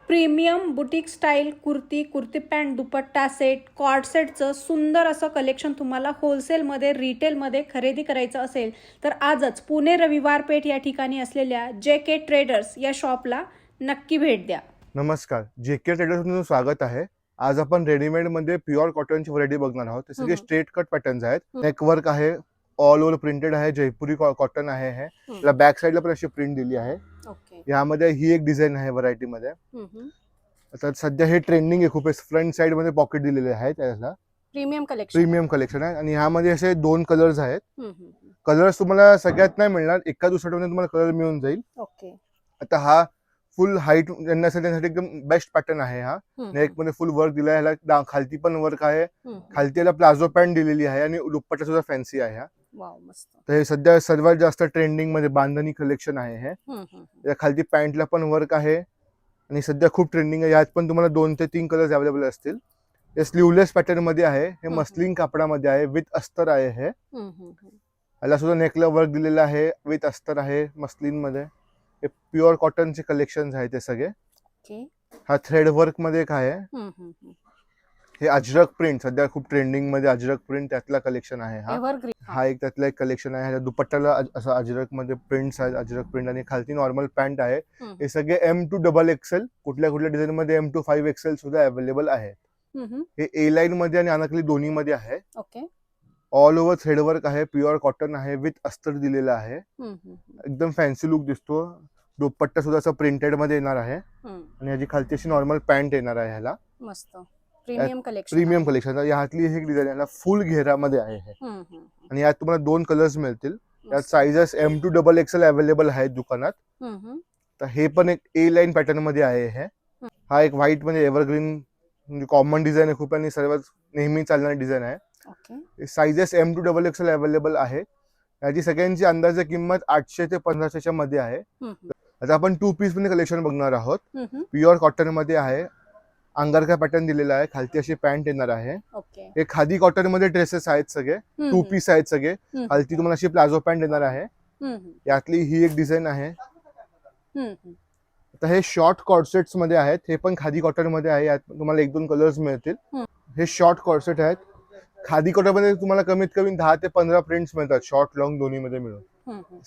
Premium boutique style kurti, kurti pant, dupatta set, cord सेटचं सुंदर असं कलेक्शन तुम्हाला होलसेलमध्ये, रिटेलमध्ये खरेदी करायचं असेल तर आजच पुणे रविवार पेठ या ठिकाणी असलेल्या JK ट्रेडर्स या शॉपला नक्की भेट द्या. नमस्कार, JK ट्रेडर्समध्ये स्वागत आहे. आज आपण रेडीमेड मध्ये प्युअर कॉटनची व्हरायटी बघणार आहोत. ते सगळे स्ट्रेट कट पॅटर्न्स आहेत. नेक वर्क आहे, ऑल ओव्हर प्रिंटेड आहे, जयपुरी कॉटन आहे. हे त्याला बॅक साइडला पण अशी प्रिंट दिली आहे. यामध्ये ही एक डिझाइन आहे व्हरायटी मध्ये. आता सध्या हे ट्रेंडिंग आहे खूप. फ्रंट साइड मध्ये पॉकेट दिलेले आहे. त्याला प्रीमियम कलेक्शन आहे आणि ह्यामध्ये असे दोन कलर्स आहेत. कलर्स तुम्हाला सगळ्यात नाही मिळणार, एका दुसऱ्या तुम्हाला कलर मिळून जाईल. आता हा फुल हाईट त्यांच्यासाठी एकदम बेस्ट पॅटर्न आहे. हा नेक मध्ये फुल वर्क दिला आहे. ह्याला खालती पण वर्क आहे. खालती याला प्लाझो पॅन्ट दिलेली आहे आणि दुपट्टा सुद्धा फॅन्सी आहे. हा तर हे सध्या सर्वात जास्त ट्रेंडिंग मध्ये बांधणी कलेक्शन आहे. हे या खालती पॅन्टला पण वर्क आहे आणि सध्या खूप ट्रेंडिंग आहे. यात पण तुम्हाला 2 ते 3 कलर्स अवेलेबल असतील. हे स्लीवलेस पॅटर्न मध्ये आहे. हे मस्लिन कापडामध्ये आहे, विथ अस्तर आहे. हे याला सुद्धा नेकला वर्क दिलेला आहे, विथ अस्तर आहे मस्लिन मध्ये. हे प्युअर कॉटनचे कलेक्शन आहेत ते सगळे. हा थ्रेड वर्क मध्ये एक आहे. हे अजरक प्रिंट सध्या खूप ट्रेंडिंग मध्ये, अजरक प्रिंट त्यातला कलेक्शन आहे. हा एक त्यातला एक कलेक्शन आहे. दुपट्ट्याला असं अजरक मध्ये प्रिंट्स आहेत, अजरक प्रिंट, आणि खालती नॉर्मल पॅन्ट आहे. हे सगळे M2 XXL, कुठल्या कुठल्या डिझाईन मध्ये M2 5XL सुद्धा अवेलेबल आहे. हे ए लाईन मध्ये आणि अनाकली दोन्ही मध्ये आहे. ऑल ओव्हर थ्रेड वर्क आहे, प्युअर कॉटन आहे, विथ अस्तर दिलेला आहे. एकदम फॅन्सी लुक दिसतो. दुपट्टा सुद्धा असं प्रिंटेड मध्ये येणार आहे आणि याची खालती अशी नॉर्मल पॅन्ट येणार आहे. ह्याला मस्त प्रीमियम कलेक्शन. यातली एक डिझाईन याला फुल घेरामध्ये आहे आणि यात तुम्हाला 2 कलर्स मिळतील. यात साइजेस M2 XXL अवेलेबल आहेत दुकानात. तर हे पण एक ए लाईन पॅटर्न मध्ये आहे. हा एक व्हाईट मध्ये एव्हरग्रीन म्हणजे कॉमन डिझाईन आहे खूप आणि सर्वात नेहमी चालणारी डिझाईन आहे. साइजेस M2 XXL अवेलेबल आहे. याची सगळ्यांची अंदाजे किंमत 800 ते 1500 मध्ये आहे. आता आपण 2 पीस मध्ये कलेक्शन बघणार आहोत. प्युअर कॉटन मध्ये आहे. अंगारका पॅटर्न दिलेला आहे. खालती अशी पॅन्ट येणार आहे. हे खादी कॉटन मध्ये ड्रेसेस आहेत सगळे. 2 पीस आहेत सगळे. खालती तुम्हाला अशी प्लाझो पॅन्ट येणार आहे. यातली ही एक डिझाईन आहे. आता हे शॉर्ट कॉर्सेट्स मध्ये आहेत. हे पण खादी कॉटन मध्ये आहे. यात तुम्हाला 1-2 कलर्स मिळतील. हे शॉर्ट कॉर्सेट आहेत. खादी कॉटन मध्ये तुम्हाला कमीत कमी 10 ते 15 प्रिंट्स मिळतात, शॉर्ट लॉंग दोन्ही मध्ये मिळून.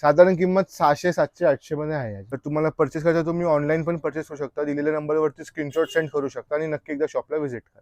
साधारण किंमत 600, 700, 800 मध्ये आहे. तर तुम्हाला परचेस करायचं तुम्ही ऑनलाईन पण परचेस करू शकता. दिलेल्या नंबरवरती स्क्रीनशॉट सेंड करू शकता आणि नक्की एकदा शॉपला व्हिजिट करा.